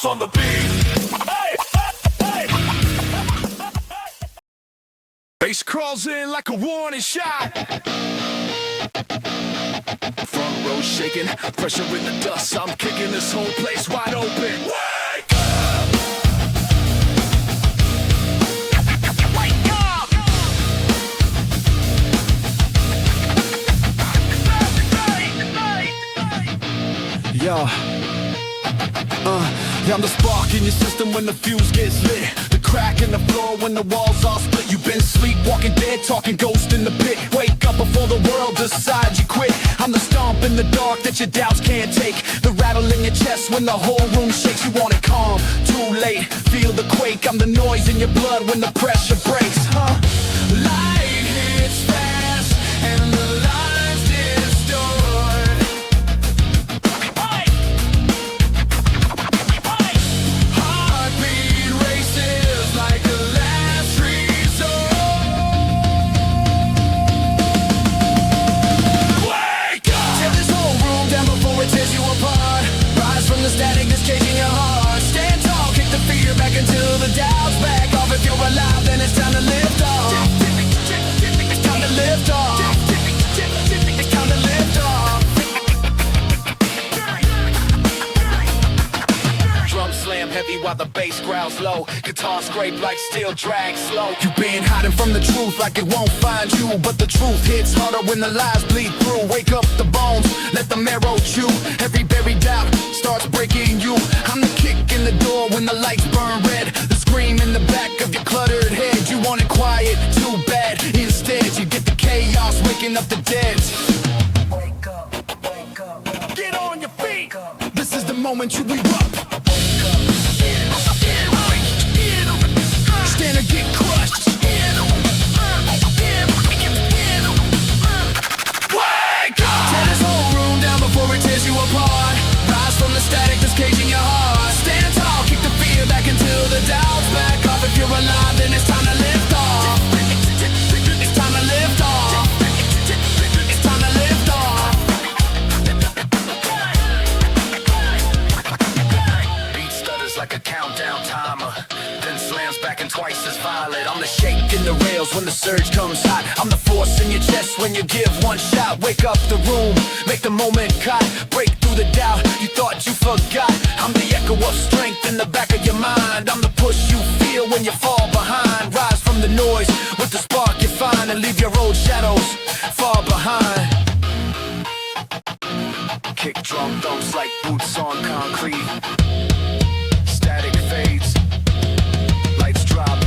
bounce on the beat. Hey, hey, hey. Bass crawls in like a warning shot. Front row shaking, pressure in the dust. I'm kicking this whole place wide open. Wake up! Wake up! Yo. Yeah, I'm the spark in your system when the fuse gets lit. The crack in the floor when the walls all split. You've been sleepwalking dead, talking ghost in the pit. Wake up before the world decides you quit. I'm the stomp in the dark that your doubts can't take. The rattle in your chest when the whole room shakes. You want it calm, too late, feel the quake. I'm the noise in your blood when the pressure breaks, huh? Light hits fast and the lines distort. Heartbeat races like a last resort. Wake up! Tear this whole room down before it tears you apart. Rise from the static that's caging your heart. Stand tall, kick the fear back until the doubt's back off. If you're alive, then it's time to lift off. It's time to lift off. It's time to lift off. Drum slam heavy while the bass growls low. Guitar scrape like steel drag slow. You've been hiding from the truth like it won't find you, but the truth hits harder when the lies bleed through. Wake up the bones, let the marrow chew. Every buried doubt starts breaking you. I'm the kick in the door when the lights burn red. The scream in the back of your cluttered head. You want it quiet, too bad. Instead you get the chaos waking up the dead. Wake up, wake up. Get on your feet. This is the moment you erupt. Stand or get crushed. Wake up! Tear this whole room down before it tears you apart. Rise from the static that's caging your heart. Stand tall, kick the fear back until the doubt's back off. If you're alive, then it's time to lift off. It's time to lift off. It's time to lift off. Beat stutters like a countdown timer, then slams back and twice as violent. I'm the shake in the rails when the surge comes hot. I'm the force in your chest when you give one shot. Wake up the room, make the moment caught. Break through the doubt you thought you forgot. I'm the echo of strength in the back of your mind. I'm the push you feel when you fall behind. Rise from the noise with the spark you find, and leave your old shadows far behind. Kick drum thumps like boots on concrete. Static fades, lights drop.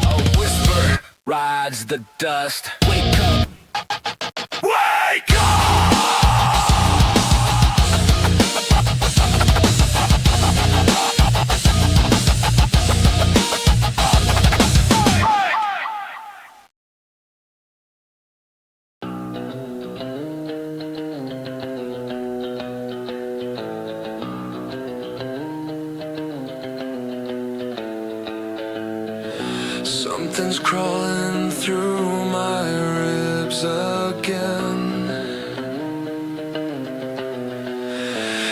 A whisper rides the dust. Wake up. Wake up! Something's crawling through my ribs again.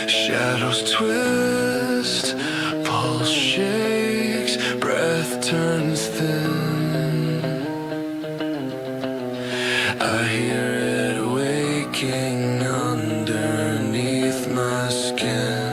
Shadows twist, pulse shakes, breath turns thin. I hear it waking underneath my skin.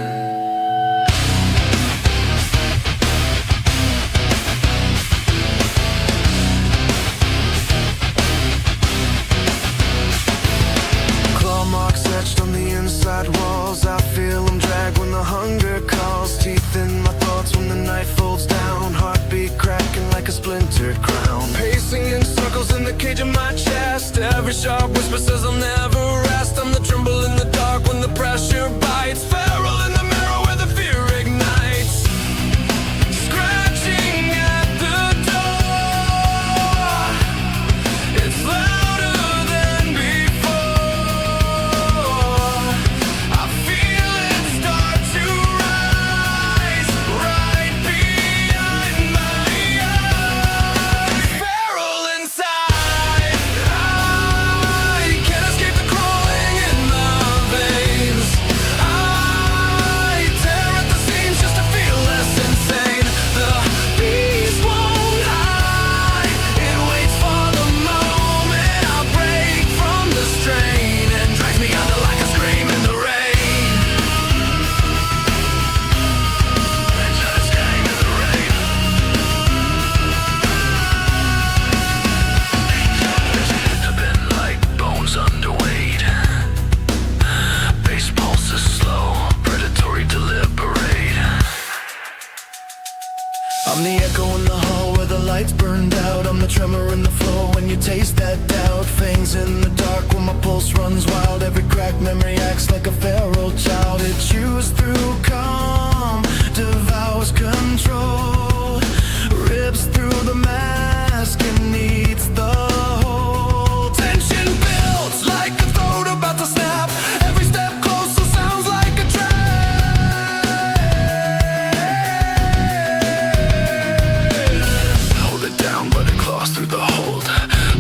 On the inside walls, I feel them drag when the hunger calls. Teeth in my thoughts when the night folds down. Heartbeat cracking like a splintered crown. Pacing in circles in the cage of my chest. Every sharp whisper says I'll never rest. I'm the tremble in the dark when the pressure bites. Feral in the mirror where the fear ignites. Scratching at the door. It's louder than before. I feel it start to rise right behind my eyes. Feral inside. I can't escape the crawling in my veins. I you taste that doubt. Fangs in the dark when my pulse runs wild. Every cracked memory acts like a feral child. It chews through calm, devours control, rips through the mask and eats the whole. Tension builds like a throat about to snap. Every step closer sounds like a trap. Hold it down but it claws through the hold.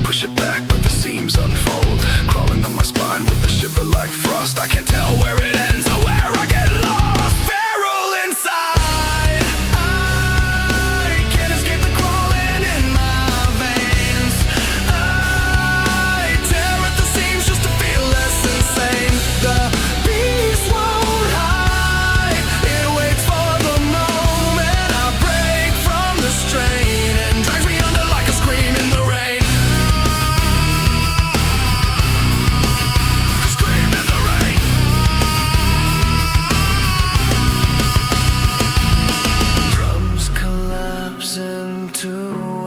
Push it back but the seams unfold. Crawling on my spine with a shiver like frost. I can't tell where it ends or where I get lost. Feral inside, I can't escape the crawling in my veins. I tear at the seams just to feel less insane. The beast won't hide, it waits for the moment I break from the strain and drags me under like a scream in the rain. Scream in the rain. Drums collapse into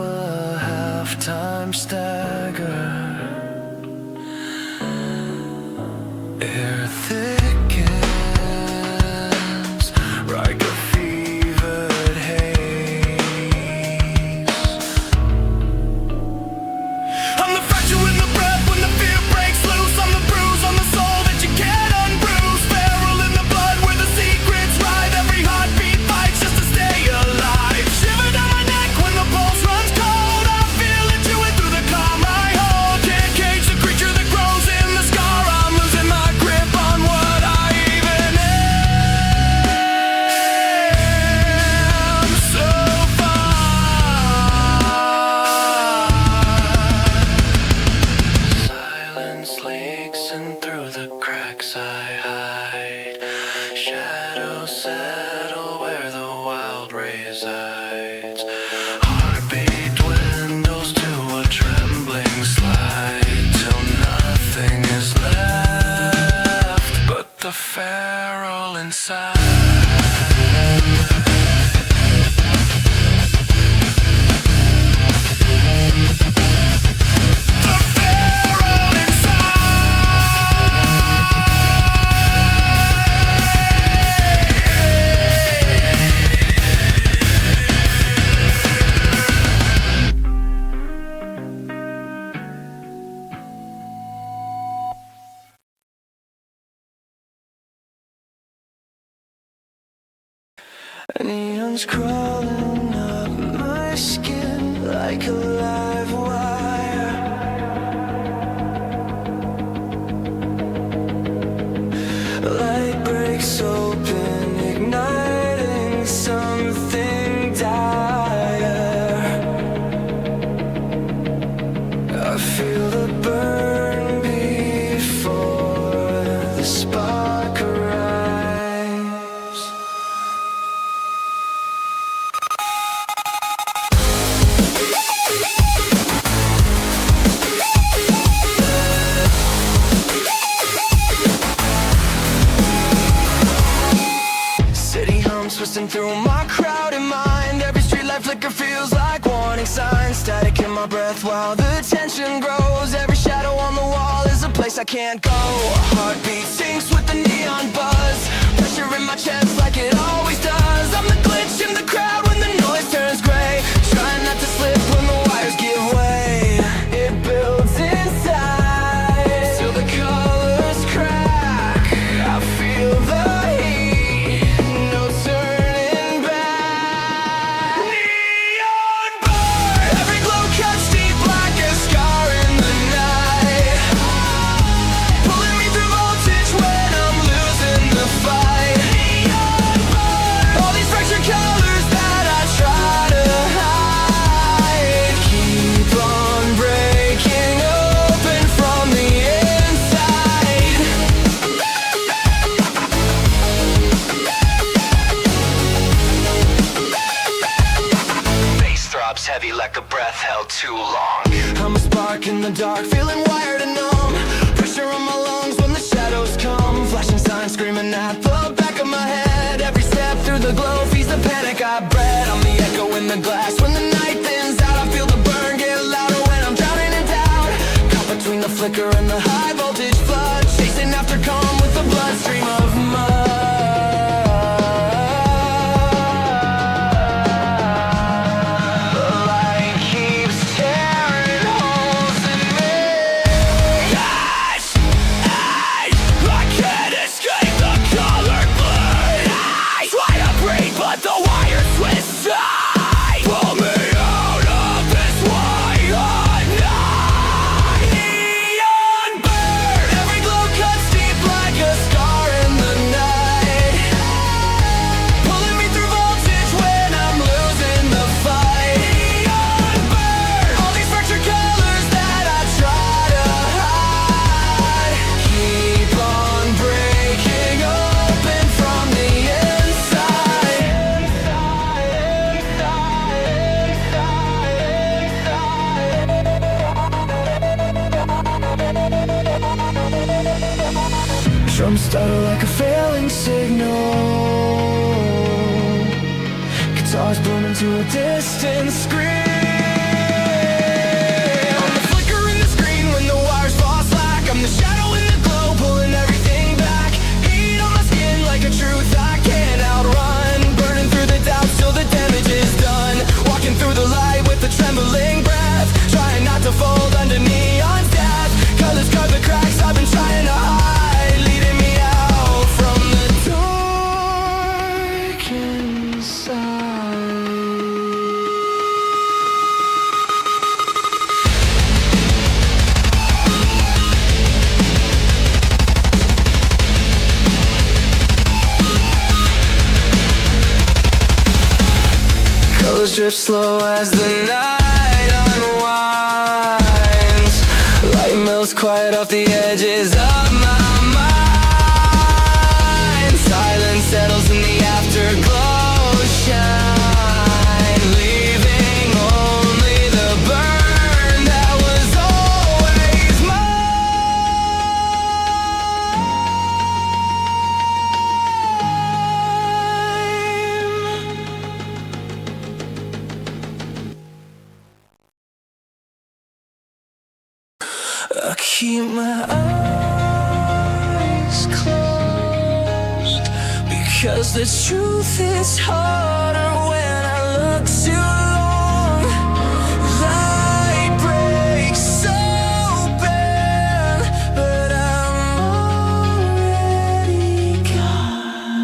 a halftime stagger. Air thickens like a fevered haze. I'm the fracture in the breath when the fear breaks loose. I'm the bruise on the soul that you can't unbruise. Feral in the blood where the secrets ride. Every heartbeat fights just to stay alive. Shiver down my neck when the pulse runs cold. I feel it chewing through the calm I hold. Can't cage the creature that grows in the scar. I'm losing my grip on what I even am. So far. Silence leaks in through the cracks I hide. Shadows settle where the wild resides. Heartbeat dwindles to a trembling slide till nothing is left but the feral inside. The feral Neon's crawling up my skin like a live wire. Light breaks open, igniting something dire. I feel the burn before the spark arrives. City hums twisting through my crowded mind. Every street light flicker feels like warning signs. Static in my breath while the tension grows. Every shadow on the wall is a place I can't go. Heartbeat sinks with the neon buzz. Pressure in my chest like it always does. I'm the glitch in the crowd when the noise turns gray. Trying not to slip when the wires give way. It builds inside till the colors crack. I feel the heat, no turning back. Neon burn, every glow cuts deep like a scar in the night. Pulling me through voltage when I'm losing the fight. Neon burn, all these fractured colors that I try to hide keep on breaking open from the inside. Bass throbs heavy like a breath held too long. I'm a spark in the dark, feeling wired and numb. Pressure on my lungs when the shadows come. Flashing signs screaming at the back of my head. Every step through the glow feeds the panic I bred. I'm the echo in the glass when the night thins out. I feel the burn get louder when I'm drowning in doubt. flicker and the high voltage flood, chasing after calm with the bloodstream of mud. Drums stutter like a failing signal, guitars booming to a distant scream. I'm the flicker in the screen when the wires fall slack. I'm the shadow in the glow, pulling everything back. Heat on my skin like a truth I can't outrun, burning through the doubts till the damage is done. Walking through the light with a trembling breath, trying not to fold under neon's death. Colors cut the cracks I've been trying to hide, drift slow as the night unwinds. Light melts quiet off the edges of my mind. Silence settles in the afterglow shine, leaving only the burn that was always I keep my eyes closed, because the truth is harder when I look too long. Light breaks open, but I'm already gone.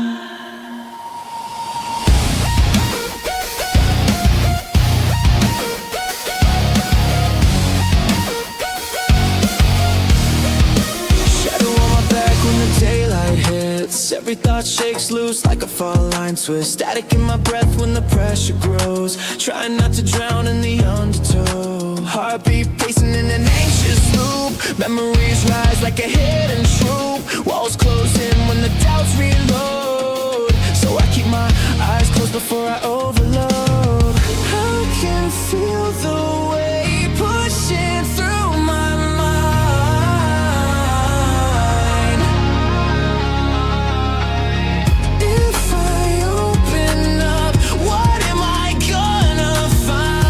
Daylight hits, every thought shakes loose like a fall line twist. Static in my breath when the pressure grows, trying not to drown in the undertow. Heartbeat pacing in an anxious loop, memories rise like a hidden troop. Walls close in when the doubts reload, so I keep my eyes closed before I overload. I can feel the weight pushing through my mind. If I open up, what am I gonna find?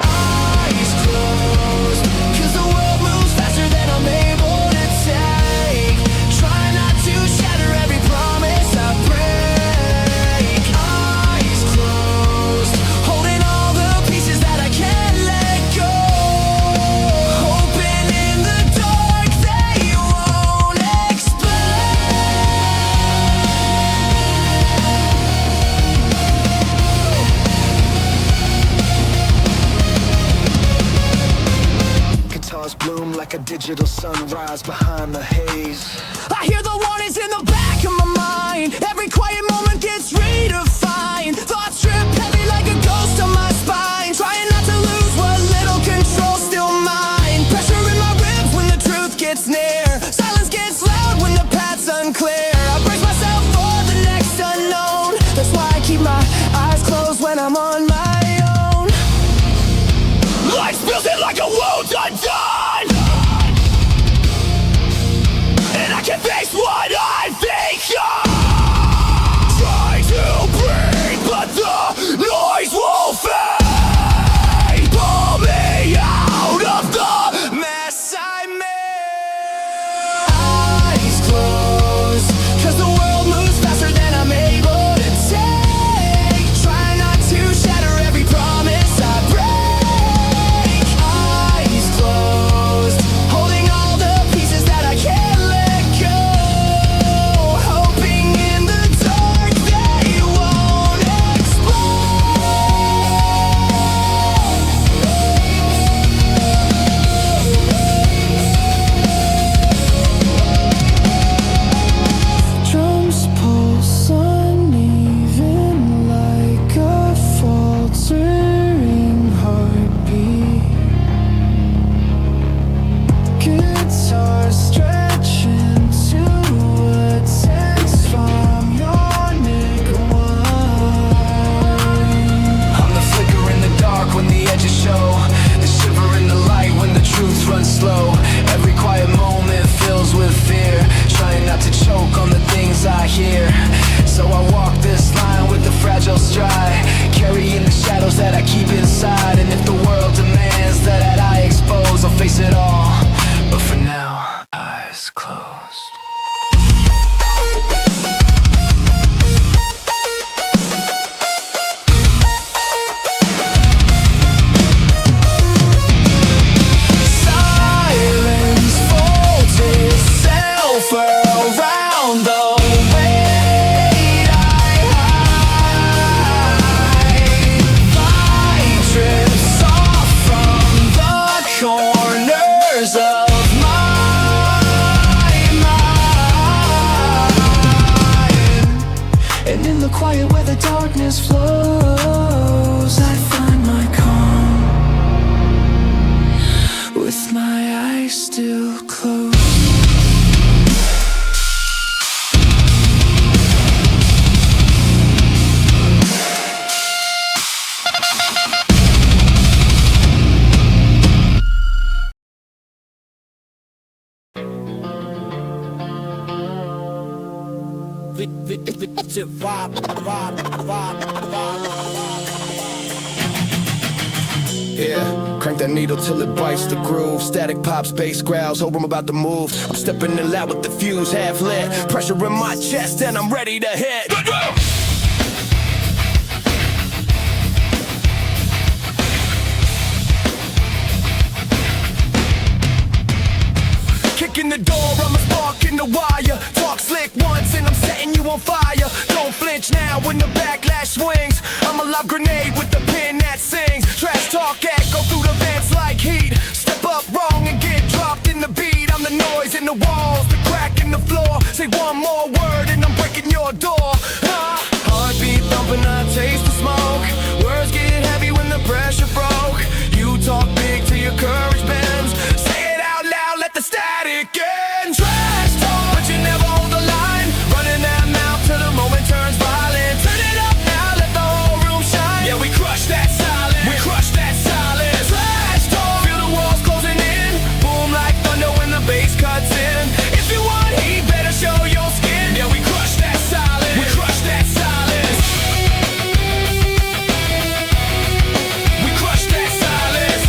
Eyes closed, 'cause the world moves faster than I'm able to take. Try not to shatter every promise I break. Eyes closed, holding all the pieces that I can't let go. Hoping in the dark they won't explode. Guitars bloom like a digital sunrise behind the haze. I hear the warnings in the back of my mind. Every quiet moment gets redefined. Thoughts trip heavy like a ghost on my spine. Trying not to lose what little control still mine. Pressure in my ribs when the truth gets near. Silence gets loud when the path's unclear. I brace myself for the next unknown. That's why I keep my eyes closed when I'm on my own. Life spills in like a wound undone, and I can't Yeah, crank that needle till it bites the groove. Static pops, bass growls, hope I'm about to move. I'm stepping in loud with the fuse half lit. Pressure in my chest and I'm ready to hit. Kicking the door, I'm a spark in the wire. Talk slick once and I'm setting you on fire. Don't flinch now when the backlash swings. I'm a live grenade with the pin that sings. Trash talk echo through the vents like heat. Step up wrong and get dropped in the beat. I'm the noise in the walls, the crack in the floor. Say one more word and I'm breaking your door. Heartbeat thumping, I taste the smoke. Words get heavy when the pressure broke. You talk big till your courage bends. Say it out loud, let the static in. Trash talk, but you never hold the line. Running that mouth till the moment turns violent. Turn it up now, let the whole room shine. Yeah, we crush that silence. We crush that silence. Trash talk, feel the walls closing in. Boom like thunder when the bass cuts in. If you want heat, better show your skin. Yeah, we crush that silence. We crush that silence. We crush that silence.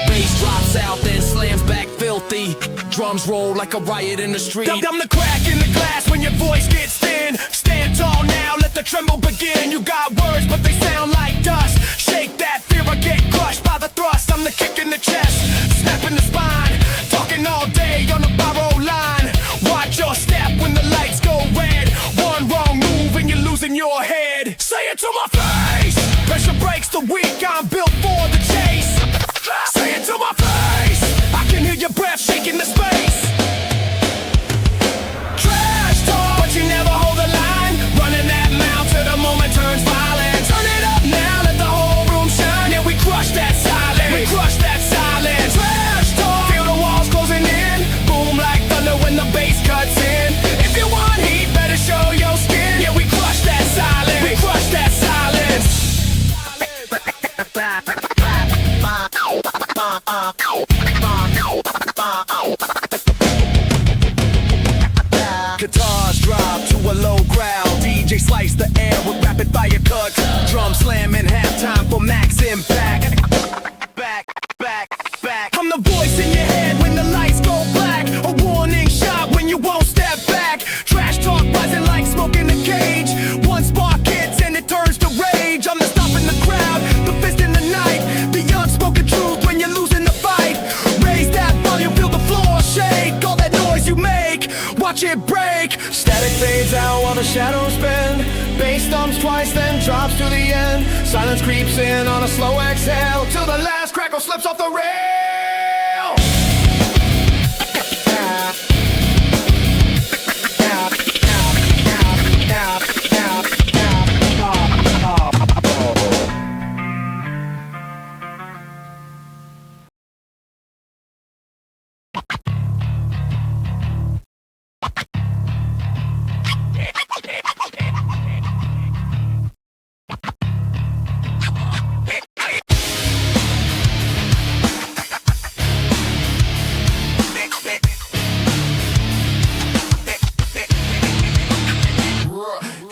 Bass drops out, then slams back filthy. Drums roll like a riot in the street. I'm the crack in the glass when your voice gets thin. Stand tall now, let the tremble begin. You got words, but they sound like dust. Shake that fear or get crushed by the thrust. I'm the kick in the chest, snapping the spine. Talking all day on the borrowed line. Watch your step when the lights go red. One wrong move and you're losing your head. Say it to my face. Pressure breaks the weak, I'm built for the chase. Say it to my face. I can hear your breath shaking the space. Trash talk, but you never hold the line. Running that mouth till the moment turns violent. Turn it up now, let the whole room shine. Yeah, we crush that silence. We crush that silence. Trash talk, feel the walls closing in. Boom like thunder when the bass cuts in. If you want heat, better show your skin. Yeah, we crush that silence. We crush that silence. Guitars drop to a low growl. DJ slice the air with rapid fire cuts. Drum slamming, halftime for max impact. Back, back, back. I'm the voice in your head when the lights go black. A warning shot when you won't step back. Trash talk rising like smoke in a cage. One spark hits and it turns to rage. I'm the stop in the crowd, the fist in the night. The unspoken truth when you're losing the fight. Raise that volume, feel the floor shake. All that noise you make, watch it break. Static fades out while the shadows bend. Bass thumps twice, then drops to the end. Silence creeps in on a slow exhale till the last crackle slips off the rail.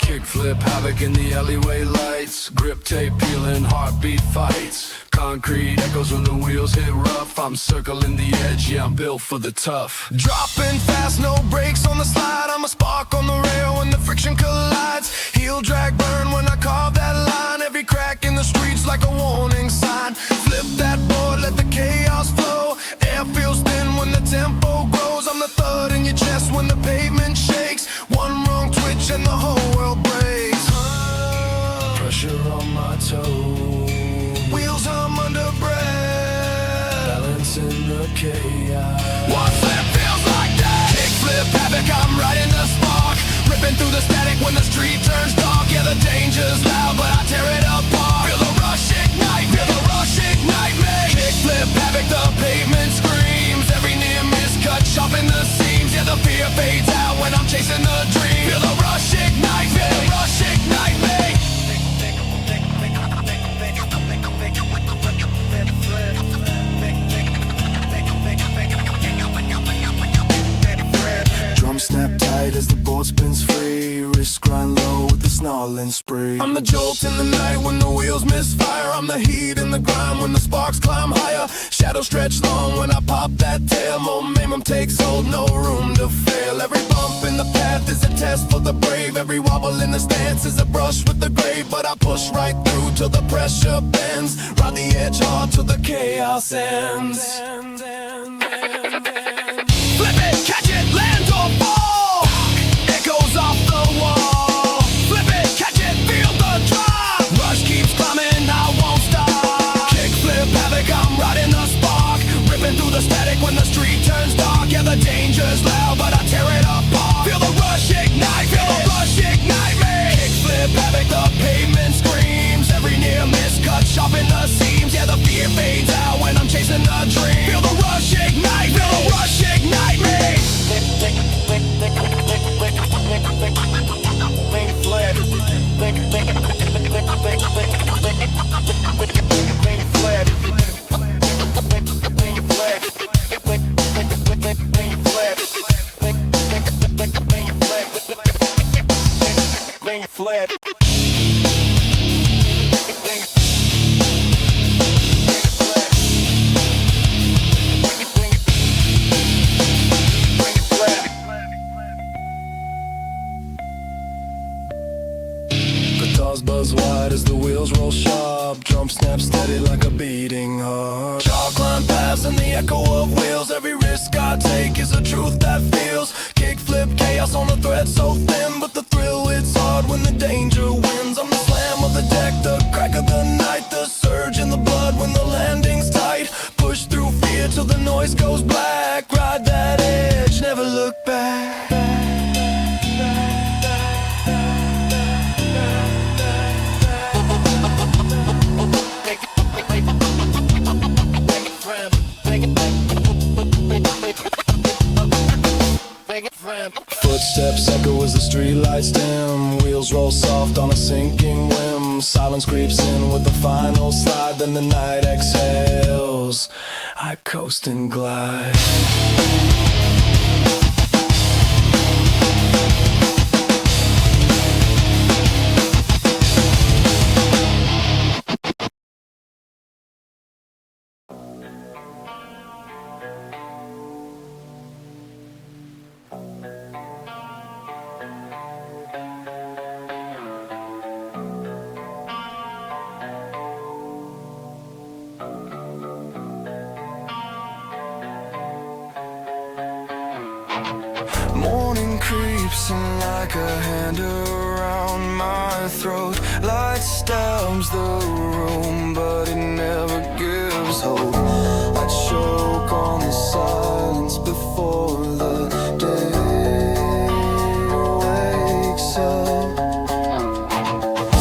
Kickflip havoc in the alleyway lights. Grip tape peeling, heartbeat fights. Concrete echoes when the wheels hit rough. I'm circling the edge, yeah, I'm built for the tough. Dropping fast, no brakes on the slide. I'm a spark on the rail when the friction collides. Heel drag burn when I carve that line. Every crack in the streets like a warning sign. Flip that board, let the chaos flow. Air feels thin when the tempo grows. I'm the thud in your chest when the pavement shakes. One wrong twitch and the whole world breaks. Pressure on my toes. Wheels hum under breath. Balance in the chaos. One flip feels like that. Kickflip havoc, I'm riding the spark. Ripping through the static when the street turns dark. Yeah, the danger's loud, but I tear it apart. Feel the rush ignite, feel the rush ignite me. Kickflip havoc, the pavement screams. Every near miss cut, sharp in the seams. Yeah, the fear fades out when I'm chasing the dream. Feel the rush ignite, feel the rush ignite me. light as the board spins free. Wrist grind low with the snarling spree. I'm the jolt in the night when the wheels misfire. I'm the heat in the grind when the sparks climb higher. Shadow stretch long when I pop that tail. Momentum takes hold, no room to fail. Every bump in the path is a test for the brave. Every wobble in the stance is a brush with the grave. But I push right through till the pressure bends. Ride the edge hard till the chaos ends. Flip it, catch it, land or fall. It goes off the wall. Flip it, catch it, feel the drop. Rush keeps climbing, I won't stop. Kickflip havoc, I'm riding the spark. Ripping through the static when the street turns dark. Yeah, the danger's loud, but I tear it apart. Feel the rush ignite, feel the rush ignite me. Kickflip havoc, the pavement screams. Every near miss cut sharp in the seams. Yeah, the fear fades out when I'm chasing a dream. Feel the rush ignite, feel the rush ignite me. Flip. Guitars buzz wide as the wheels roll sharp. Drum snap steady like a beating heart. Jaw climb paths and the echo of wheels. Every risk I take is a truth that feels. Kickflip chaos on a thread so thin, but the thrill hits hard when the danger wins. I'm the slam of the deck, the crack of the night, the surge in the blood when the landing's tight. Push through fear till the noise goes black. Ride that edge, never look back. Footsteps echo as the streetlights dim. Wheels roll soft on a sinking whim. Silence creeps in with the final slide. Then the night exhales. I coast and glide. Morning creeps in like a hand around my throat. Light stabs the room, but it never gives hope. I choke on the silence before the day wakes up.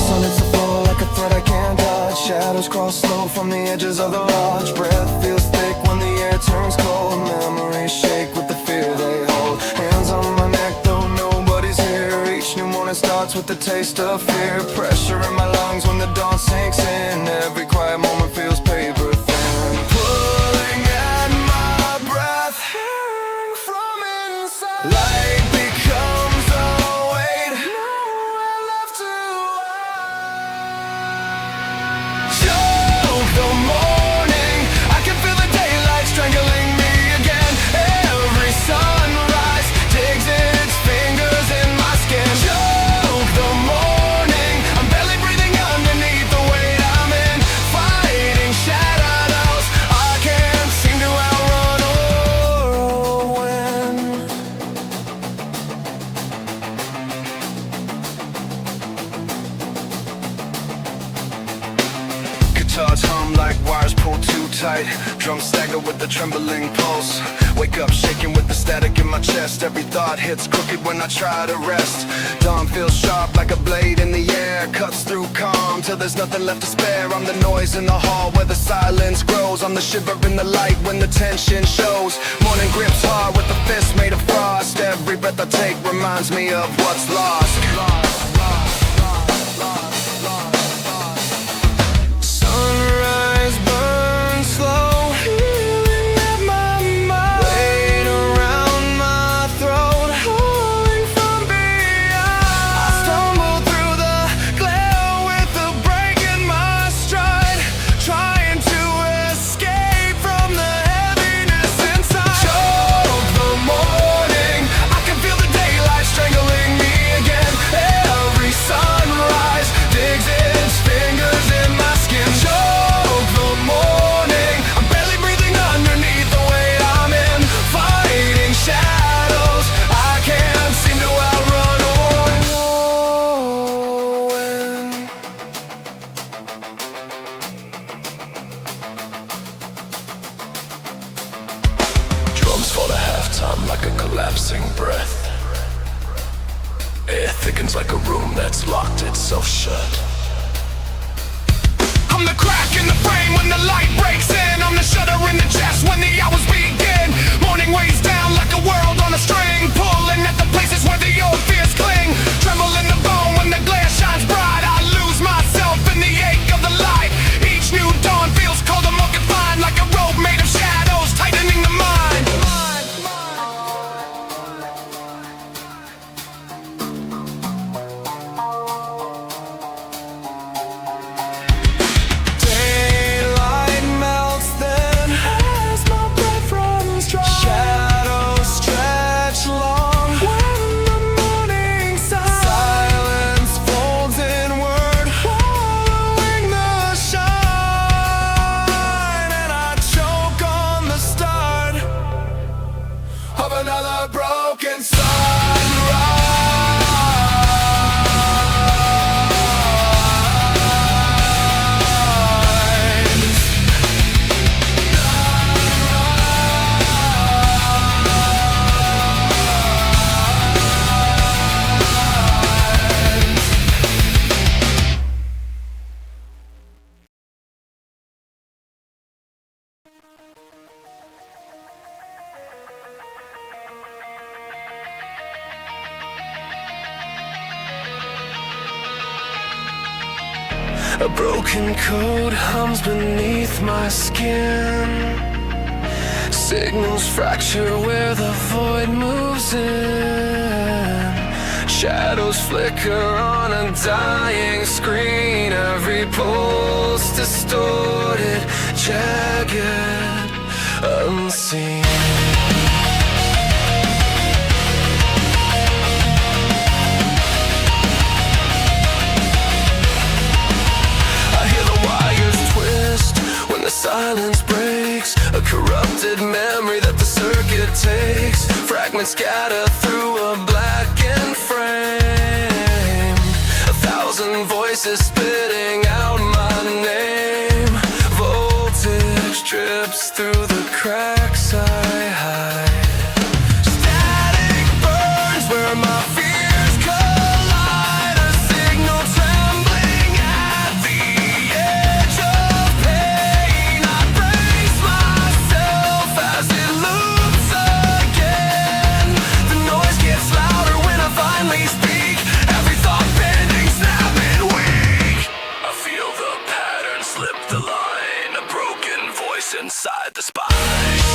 Sun hits the floor like a thread I can't dodge. Shadows cross slow from the edges of the lodge. Breath feels thick when the air turns cold. Memories shake with the fear they hold. Hands on my neck though nobody's here. Each new morning starts with the taste of fear. Pressure in my lungs when the dawn sinks in. Every quiet moment feels paper thin. Pulling at my breath from inside. Light becomes a weight. Nowhere left to hide. Choke the morning. I can feel the daylight strangling me again. Every sunrise digs its fingers in my skin. Choke the morning. I'm barely breathing underneath the weight I'm in. Fighting shadows I can't seem to outrun or win. Guitars hum like wires pulled too tight. Drums stagger with the trembling pulse. Wake up shaking with the static in my chest. Every thought hits crooked when I try to rest. Dawn feels sharp like a blade in the air. Cuts through calm till there's nothing left to spare. I'm the noise in the hall where the silence grows. I'm the shiver in the light when the tension shows. Morning grips hard with the fist made of frost. Every breath I take reminds me of what's lost. Sunrise burns slow, healing at my mind. Weight around my throat, holding for time like a collapsing breath. Air thickens like a room that's locked itself shut. I'm the crack in the frame when the light breaks in. I'm the shudder in the chest when the hours begin. Morning weighs down like a world on a string, pulling at the places where the old fears cling. Tremble in the bone when the glare shines bright. I lose myself in the ache of the light. Each new dawn feels cold and more confined, like a rope made of shadows, tightening the mind. Daylight melts then as my breath runs dry. Shadows stretch long when the morning silence folds inward, following the shine. And I choke on the start of another broken sunrise. A broken code hums beneath my skin. Signals fracture where the void moves in. Shadows flicker on a dying screen. Every pulse distorted, jagged, unseen. The silence breaks, a corrupted memory that the circuit takes. Fragments scatter through a blackened frame. 1,000 voices spitting out my name. Voltage drips through the cracks I hide. Static burns where my fears collide. A signal trembling at the edge of pain. I brace myself as it loops again. The noise gets louder when I finally speak. Every thought bending, snapping, weak. I feel the pattern slip the line. A broken voice inside the spine.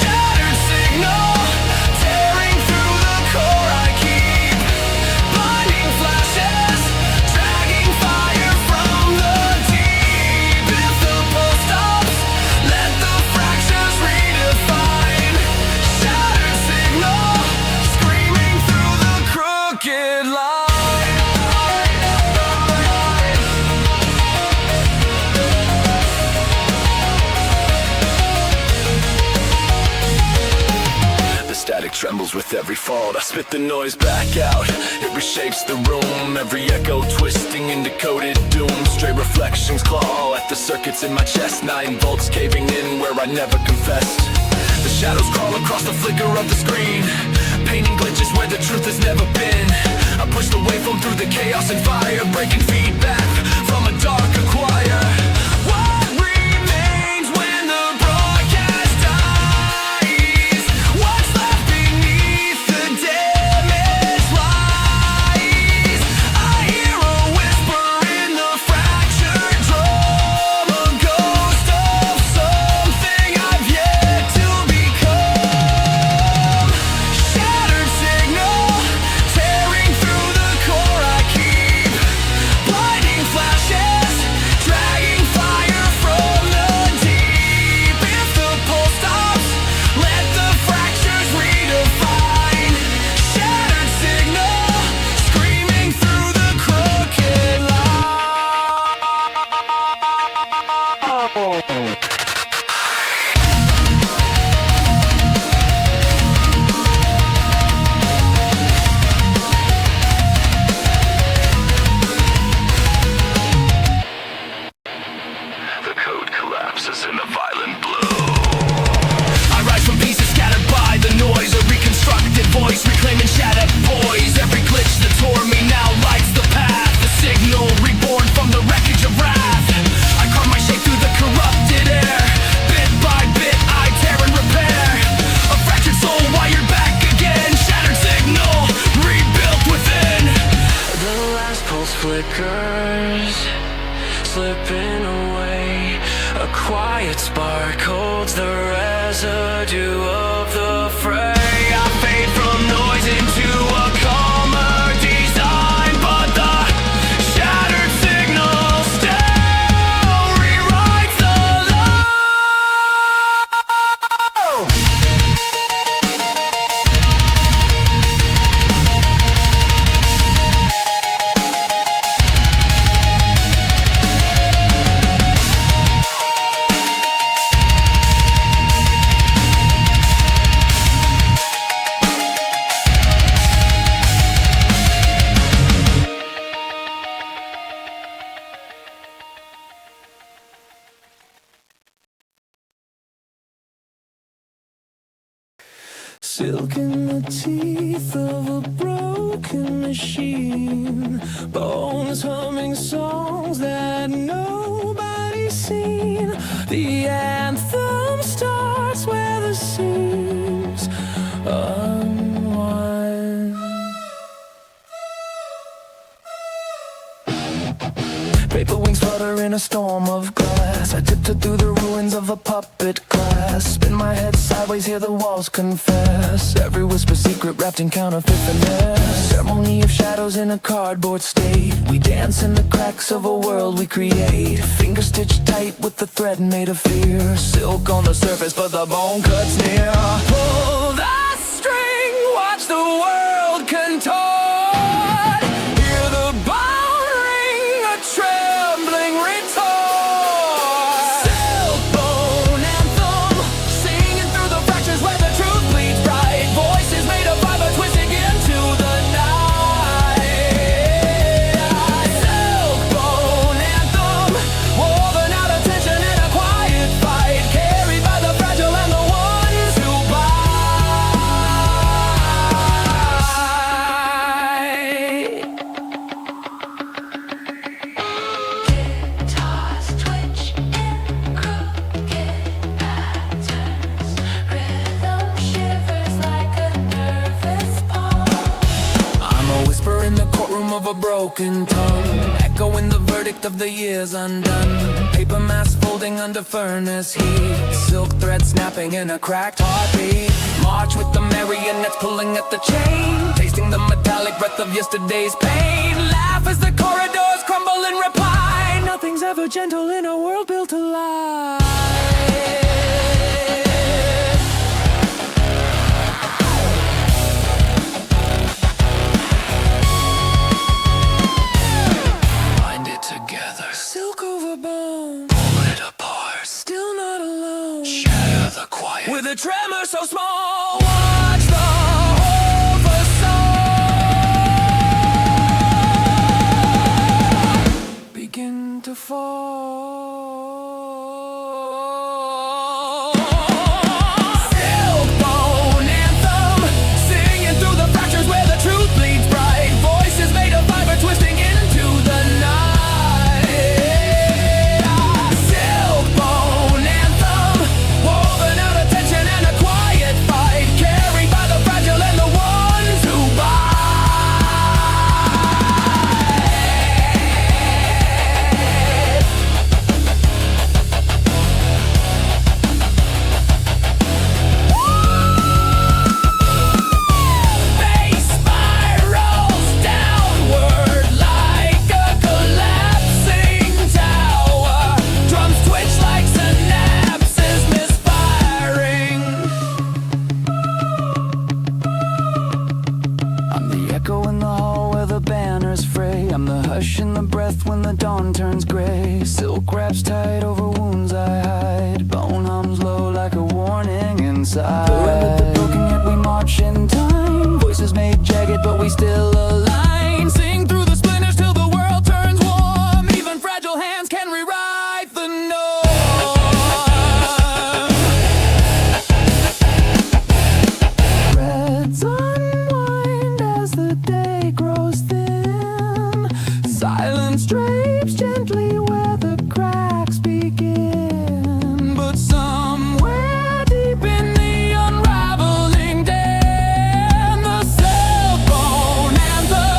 Shattered signal tearing through the core I keep. Blinding flashes dragging fire from the deep. If the pulse stops, let the fractures redefine. Shattered signal screaming through the crooked line. The static trembles with every fault. I spit the noise back out. It reshapes the room. Every echo twisting into coded doom. Stray reflections claw at the circuits in my chest. 9 volts caving in where I never confessed. The shadows crawl across the flicker of the screen, painting glitches where the truth has never been. I push the waveform through the chaos and fire, breaking feedback from a darker choir. What remains when the broadcast dies? What's left beneath the damaged lies? I hear a whisper in the fractured drum, a ghost of something I've yet to become. Shattered signal tearing through the core I keep. Blinding residue of the fray. I fade from noise into a calmer design, but the shattered signal still rewrites the line. Silk in the teeth of a broken machine, bones humming songs that nobody's seen. The anthem starts where the seams unwind. Paper wings flutter in a storm of glass. I tiptoe through the ruins of a puppet class. Spin my head sideways, hear the walls confess. Every whisper secret wrapped in counterfeit finesse. Ceremony of shadows in a cardboard state. We dance in the cracks of a world we create. Fingers stitched tight with the thread made of fear. Silk on the surface but the bone cuts near. Pull the string, watch the world contort. Hear the bone ring, a trembling retort. Silkbone Anthem, singing through the fractures where the truth bleeds bright. Voices made of fiber twisting into the night. Silkbone Anthem, woven out of tension in a quiet fight, carried by the fragile and the ones who Guitars twitch in crooked patterns. Rhythm shivers like a nervous palm. I'm a whisper in the courtroom of a broken tongue, echoing the verdict of the years undone. Paper mask folding under furnace heat, silk thread snapping in a cracked heartbeat. March with the marionettes pulling at the chain, tasting the metallic breath of yesterday's pain. Laugh as the corridors crumble and repine. Nothing's ever gentle in a world built to lie. Bind it together, Silk over bone, pull it apart, still not alone. shatter the quiet. With a tremor so small, watch the whole facade begin to fall. Silkbone Anthem, singing through the fractures where the truth bleeds bright. Voices made of fiber twisting into the night. Silkbone Anthem, woven out of tension and a quiet fight, carried by the fragile and the ones who bite. Bass spirals downward like a collapsing tower. Drums twitch like synapses misfiring. I'm the echo in the hall where the banners fray. I'm the hush in the breath when the dawn turns gray. Silk wraps tight over wounds I hide. Bone hums low like a warning inside. Forever the broken yet we march in time. Voices made jagged but we still align. Sing through the splinters till the world turns warm. Even fragile hands can rewrite the norm. Threads unwind as the day grows thin. Silence drapes gently where the cracks begin. But somewhere deep in the unraveling den, the Silkbone Anthem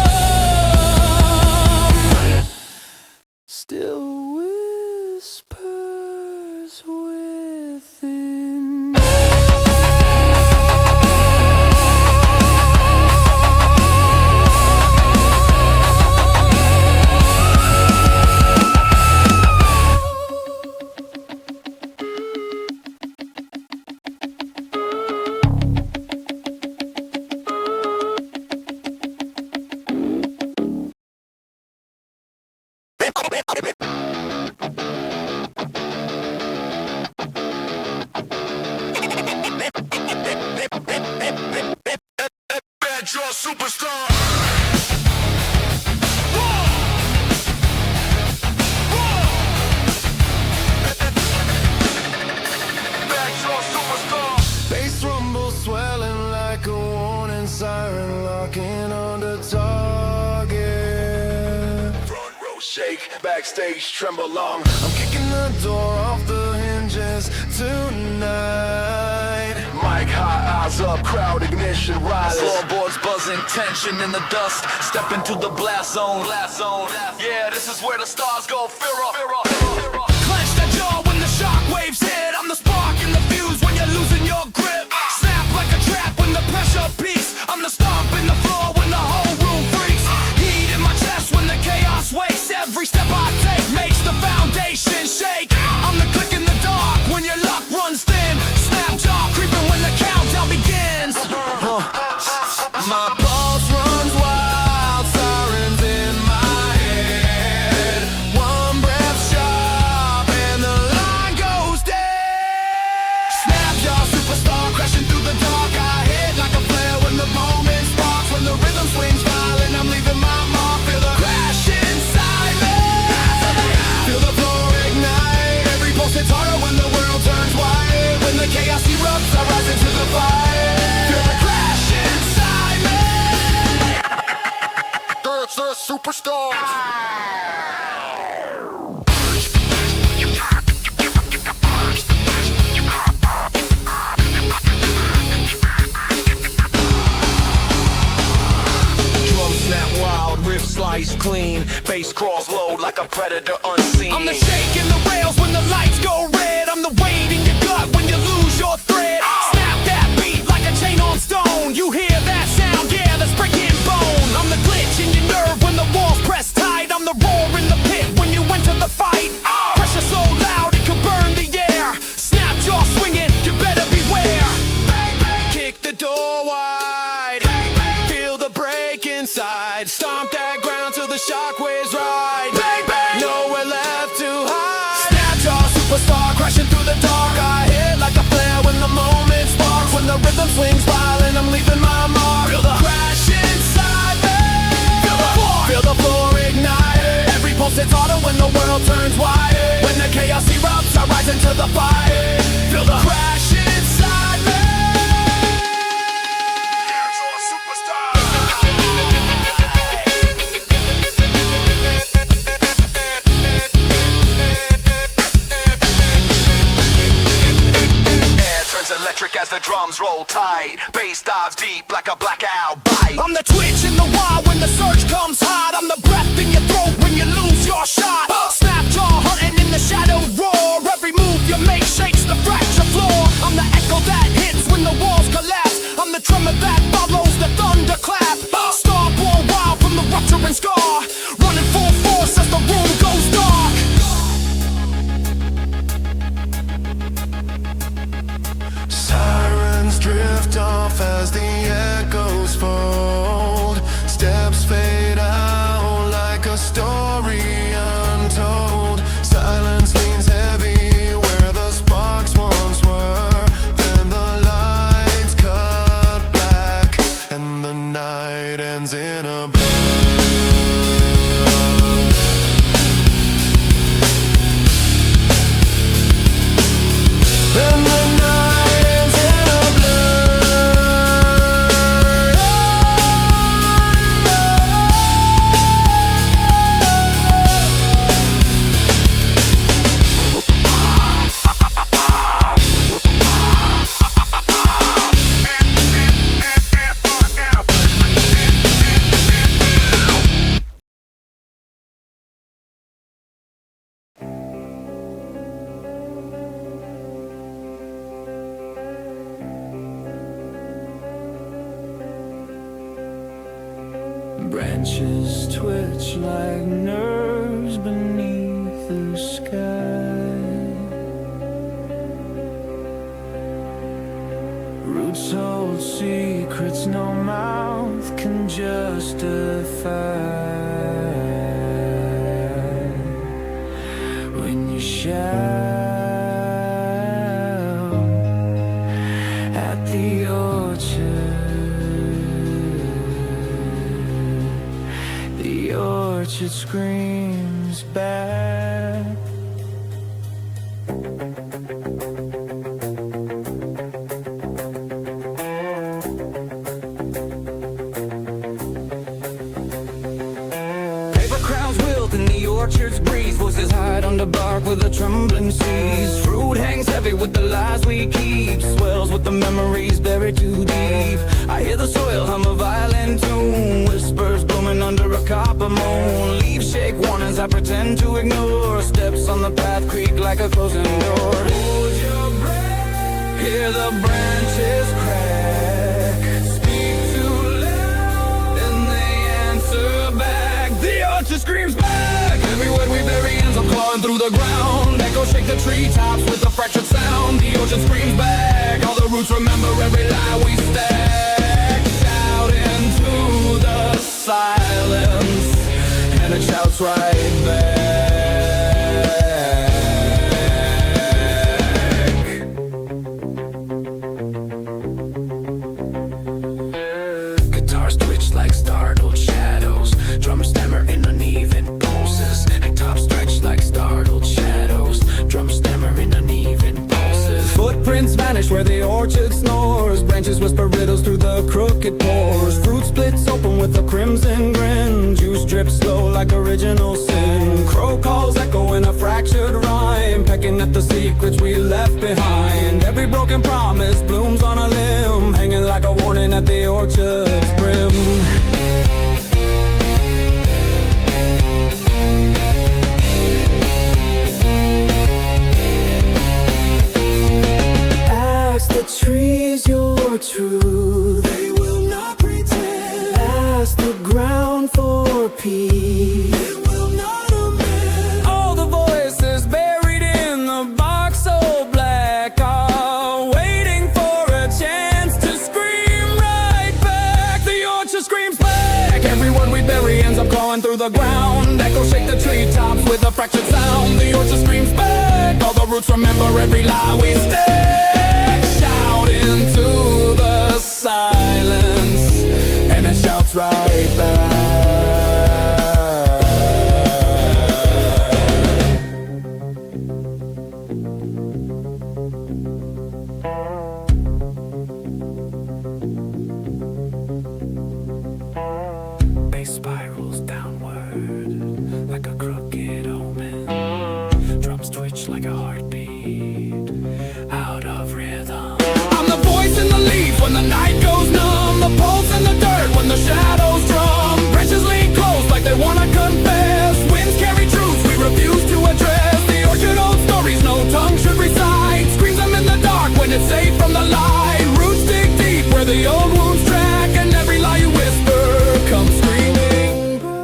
Superstar. Bass rumble swelling like a warning siren, locking onto target. Front row shake, backstage tremble long. I'm kicking the door off the hinges tonight. Mic high, eyes up, crowd ignition rises. Floorboards buzzing, tension in the dust. Step into the blast zone. Yeah, this is where the stars go. Fear up. Clench that jaw when the shock waves hit. I'm the spark in the fuse when you're losing your grip. Snap like a trap when the pressure peaks. I'm the stomp in the floor when the whole room freaks. Heat in my chest when the chaos wakes. Every step I take makes the foundation shake. I'm the click in the dark when your luck runs thin. Snapjaw creeping when the countdown begins. My pulse runs wild, sirens in my head. One breath sharp and the line goes dead. Snapjaw Superstar crashing through the dark. I hit like a flare when the moment sparks. When the rhythm swings violent, I'm leaving my mark. Feel the crash inside me. Feel the floor ignite. Every pulse hits harder when the world turns white. When the chaos erupts, I rise into the fight. Feel the crash inside me. That's a superstar. Drum snap wild, riff slice clean. Bass crawls low like a predator unseen. I'm the shake in the rails when the lights go red. I'm the weight in your gut when you lose your thread. Snap that beat like a chain on stone. You hear that sound, yeah, that's breaking bone. I'm the glitch in your nerve when the walls press tight. I'm the roar in the pit when you enter the fight. Pressure so loud it could burn the air. Snapjaw swinging, you better beware. Kick the door wide. Feel the break inside. Stomp that ground till the shockwaves ride. Nowhere left to hide. Snapjaw Superstar crashing through the dark. I hit like a flare when the moment sparks. When the rhythm swings violent, I'm leaving my mark. Feel the crash inside me. Feel the floor ignite. Every pulse hits harder when the world turns white. When the chaos erupts, I rise into the fight. Feel the crash inside me. Air turns electric as the drums roll tight. Bass dives deep like a blackout bite. I'm the twitch in the wild when the surge comes hot. I'm the breath in your throat when you lose your shot. Snapjaw hunting in the shadow roar. Every move you make shakes the fracture floor. I'm the echo that hits when the walls collapse. I'm the tremor that follows the thunderclap. Starborn wild from the rupturing scar. Running full force as the room goes dark. Sirens drift off as the echoes fold. Steps fade out like a story untold. Silence leans heavy where the sparks once were. Then the lights cut black and the night ends in a blur. And the night ends in a Branches twitch like nerves beneath the sky. Roots hold secrets no mouth can justify. When you shout at the orchard, touch, it screams back. Paper crowns wilt in the orchard's breeze. Voices hide under bark with the trembling seas. Fruit hangs heavy with the lies we keep. Swells with the memories buried too deep. I hear the soil hum a violin tune. Whispers blooming under a copper moon. Leaves shake warnings I pretend to ignore. Steps on the path creak like a closing door. Hold your breath. Hear the branches crack. Speak too loud and they answer back. The orchard screams back. Every word we bury ends up clawing through the ground. Echo shake the treetops with a fractured sound. The orchard screams back. All the roots remember every lie we stack. Shout into the silence, and it shouts right back. Guitars twitch like startled shadows. Drums stammer in uneven pulses. And tops stretch like startled shadows. Drums stammer in uneven pulses. Footprints vanish where the orchard snores. Branches whisper riddles through the crooked pores. Fruit splits open with a crimson grin. Juice drips slow like original sin. Crow calls echo in a fractured rhyme. Pecking at the secrets we left behind. Every broken promise blooms on a limb. Hanging like a warning at the orchard's brim. Ask the trees your truth. They will not pretend. Ask the ground for peace. It will not amend. All the voices buried in the box so black are waiting for a chance to scream right back. The orchard screams back. Every word we bury ends up clawing through the ground. Echo shake the treetops with a fractured sound. The orchard screams back. All the roots remember every lie we stack. Shout into the silence, and it shouts right back. Bass spirals downward like a crooked omen. Drums twitch like a heartbeat out of rhythm. I'm the voice in the leaves when the night goes numb. The pulse in the dirt when the shadows drum. Branches lean close like they wanna confess. Winds carry truths we refuse to address. The orchard old stories no tongue should recite. Screams them in the dark when it's safe from the light. Roots dig deep where the old wounds track. And every lie you whisper comes screaming back.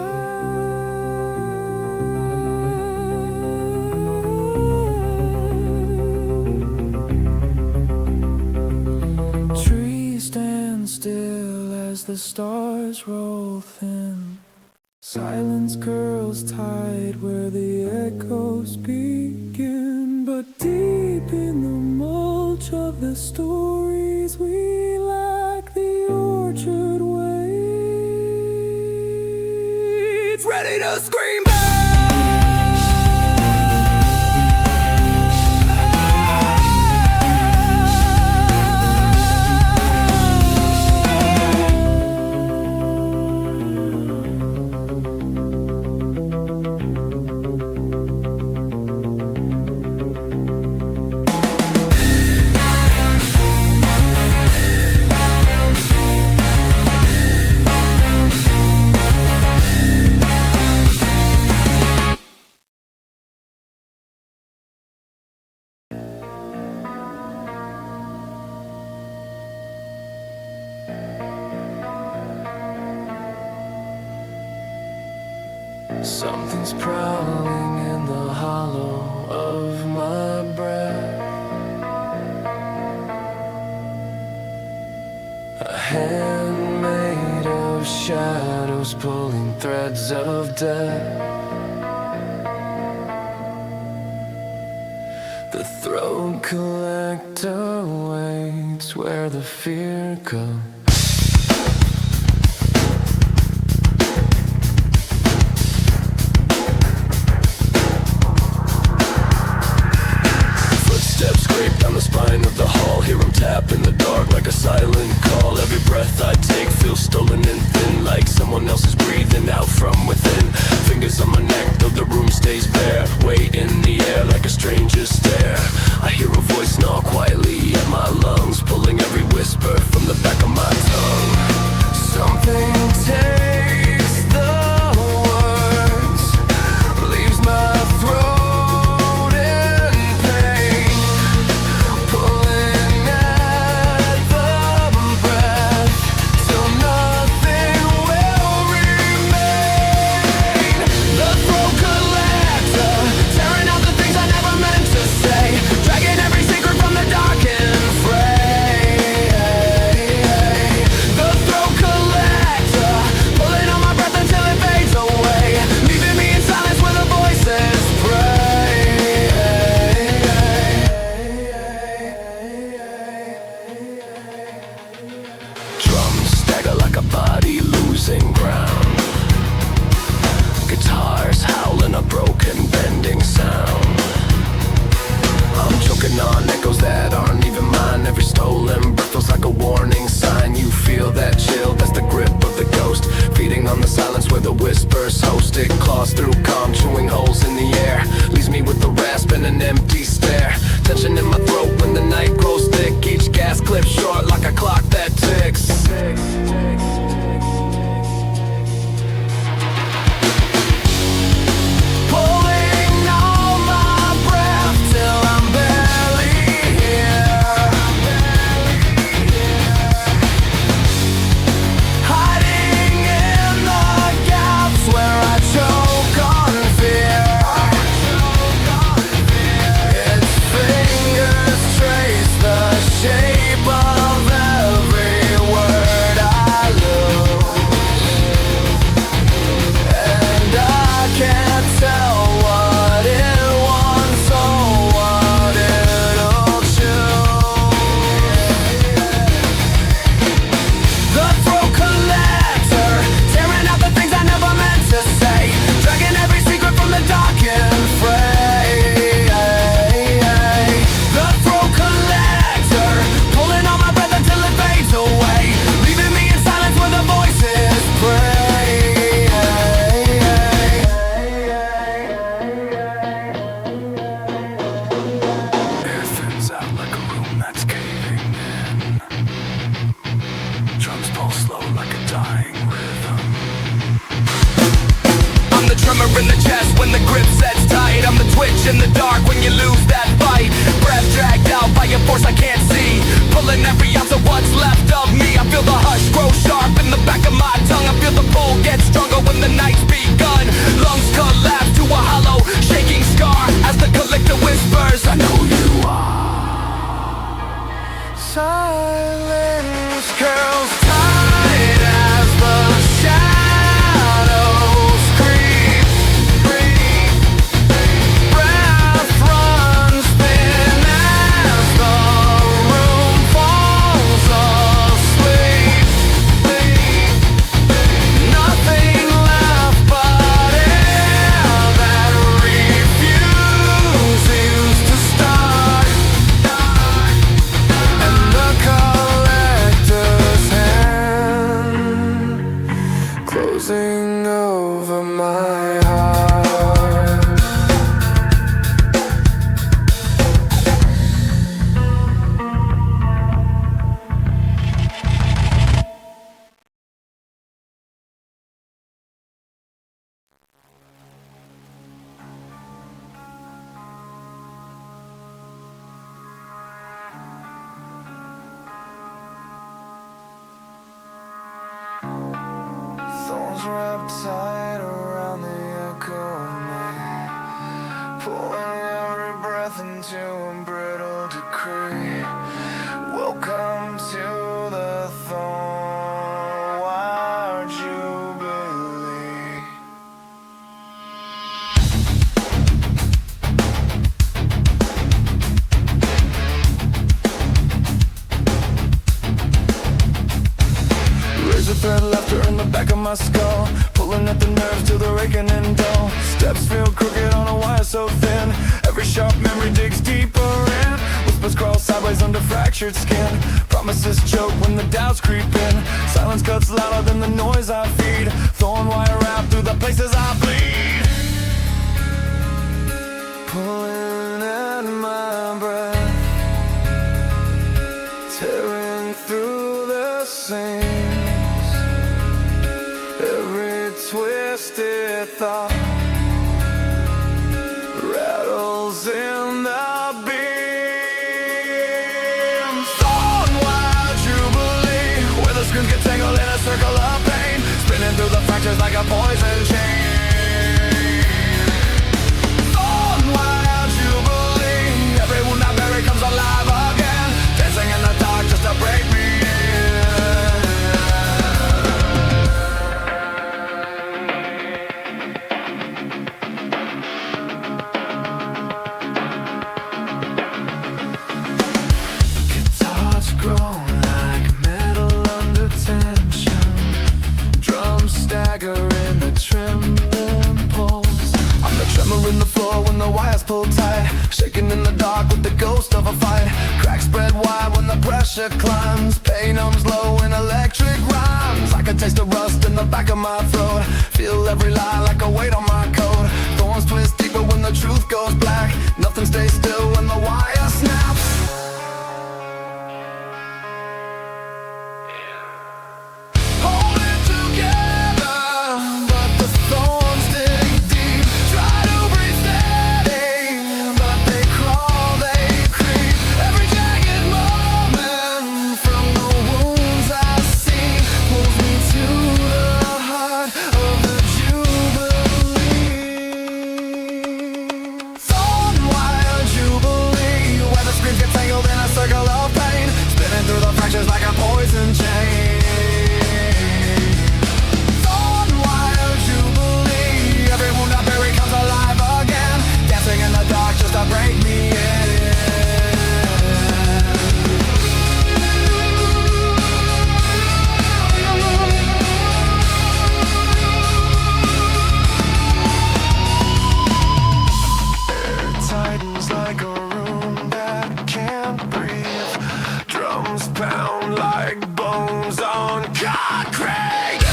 Trees stand still as the stars roll thin. Silence curls tight where the echoes begin. But deep in the mulch of the stories we lack, the orchard waits, ready to scream back. Something's prowling in the hollow of my breath. A hand made of shadows pulling threads of death. The throat collector waits where the fear comes. tap in the dark like a silent call. Every breath I take feels stolen and thin, like someone else is breathing out from within. Fingers on my neck, though the room stays bare. Weight in the air like a stranger's stare. I hear a voice gnaw quietly at my lungs, pulling every whisper from the back of my tongue. Something takes the words, leaves my throat in pain, pulling at the breath till nothing will remain. The throat collector, tearing out the things I never meant to say, dragging every secret from the dark and fray. The throat collector, pulling on my breath until it fades away, leaving me in silence where the voices pray. Drums stagger like a body losing ground. Guitars howling a broken bending sound. I'm choking on echoes that aren't even mine. Every stolen breath feels like a warning sign. You feel that chill, that's the grip of the ghost, feeding on the silence where the whispers host. It claws through calm, chewing holes in the air, leaves me with a rasp and an empty stare. Tension in my throat when the night grows thick, each gas clip short like a clock that ticks. Pulling all my breath till I'm barely here, hiding in the gaps where I choke on fear. Its fingers trace the shape of every word I lose, and I can't tell what it wants or what it'll choose. The throat collector, tearing out the things I never meant to say, dragging every secret from the dark and fray. The throat collector, pulling on my breath until it fades away, leaving me in silence where the voices pray. Air thins out like a room that's caving in. Drums pull slow like a dying rhythm. I'm the tremor in the chest when the grip sets tight. I'm the twitch in the dark when you lose that fight. Breath dragged out by a force I can't see, pulling every ounce of what's left of me. I feel the hush grow sharp in the back of my tongue. I feel the pull get stronger when the night's begun. Lungs collapse to a hollow, shaking scar as the collector whispers, I know you are. Silence curls tight as the shadows creep. Breath runs thin as the room falls asleep. Nothing left but air that refuses to start, and the collector's hand closing over my heart. Thorns wrapped tight around the echo of me, pulling every breath into a brittle decree. Welcome to the Thornwire Jubilee. Razor thread laughter in the back of my skull, pulling at the nerves till they're aching and dull. Steps feel crooked on a wire so thin, every sharp memory digs deeper in. Whispers crawl sideways under fractured skin, promises choke when the doubts creep in. Silence cuts louder than the noise I feed, thornwire wrap through the places I bleed. Pulling at my breath, tearing through the seams, every twisted thought rattles in the beam. Thornwire Jubilee, where the screams get tangled in a circle of pain, spinning through the fractures like a poison chain. Thornwire Jubilee, every wound I bury comes alive again, dancing in the dark just to break me in. Guitars groan like metal under tension, drums stagger in the trembling pulse. I'm the tremor in the floor when the wires pull tight, shaking in the dark with the ghost of a fight. Cracks spread wide when the pressure climbs, pain numbs low in electric rhymes. I can taste the rust in the back of my throat, feel every lie like a weight on my coat. Thorns twist deeper when the truth goes black, nothing stays still when the wire snaps. Hold it together, but the thorns dig deep. Try to breathe steady, but they crawl, they creep. Every jagged moment from the wounds I see pulls me to the heart of the Jubilee. Thornwire Jubilee, where the screams get tangled in a circle of pain, spinning through the fractures like a poison chain. Thornwire Jubilee, every wound I bury comes alive again, dancing in the dark just to break me in. Air tightens like a room that can't breathe, drums pound like bones on concrete.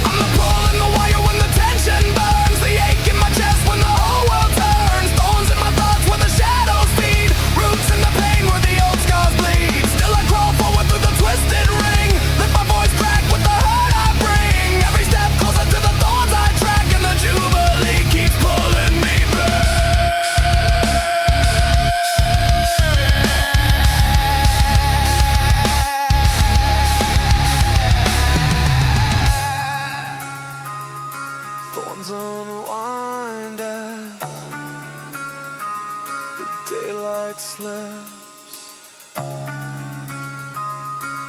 I'm the pull in the wire when the tension burns, the ache in my chest when the whole world turns. Thorns in my thoughts where the shadows feed, roots in the pain where the old scars bleed. Still I crawl forward through the twisted ring, let my voice crack with the hurt I bring. Every step closer to the thorns I track, and the Jubilee keeps pulling me back. Thorns unwind as the daylight slips,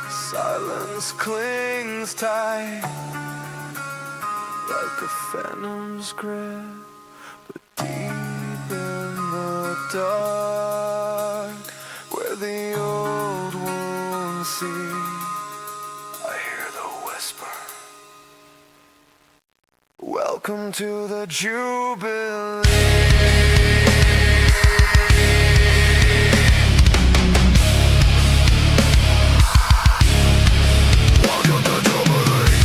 silence clings tight like a phantom's grip, but deep in the dark where the old wounds see, I hear the whisper. Welcome to the Jubilee. Welcome to Jubilee.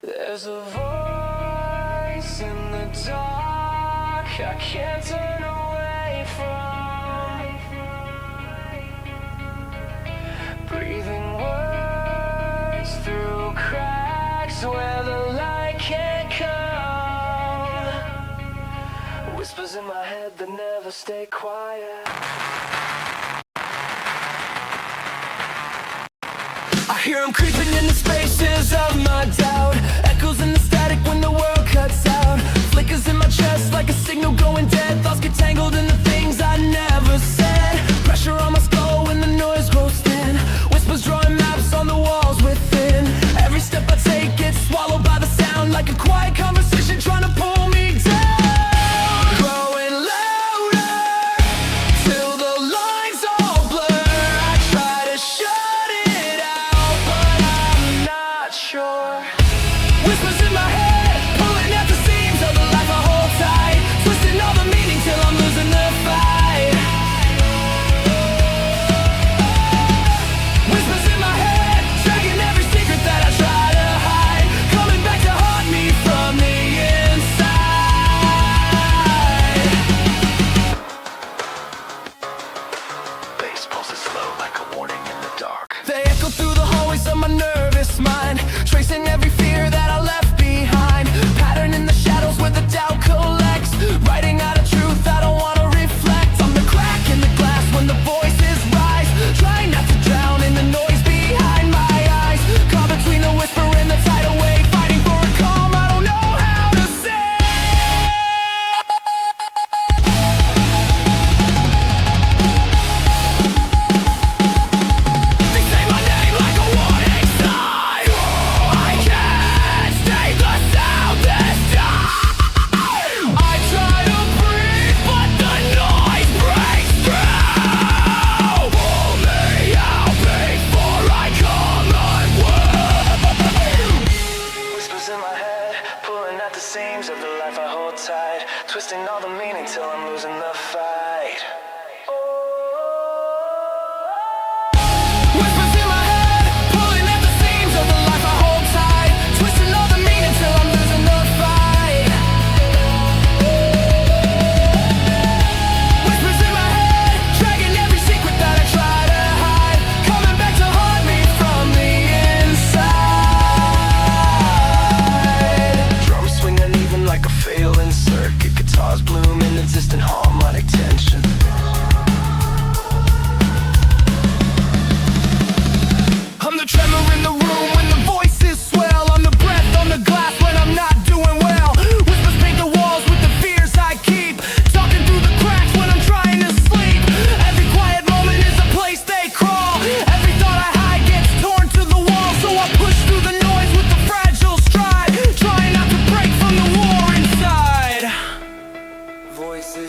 There's a voice in the dark I can't turn away from, breathing words through cracks where the light can't come. Whispers in my head that never stay quiet. I hear them creeping in the spaces of my doubt, echoes in the static when the world cuts out, flickers in my chest like a signal going dead. Thoughts get tangled in the things I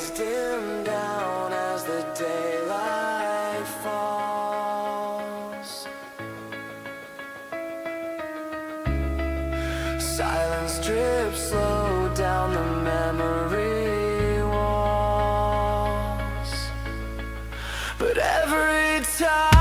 lights dim down as the daylight falls. Silence drips slow down the memory walls. But every time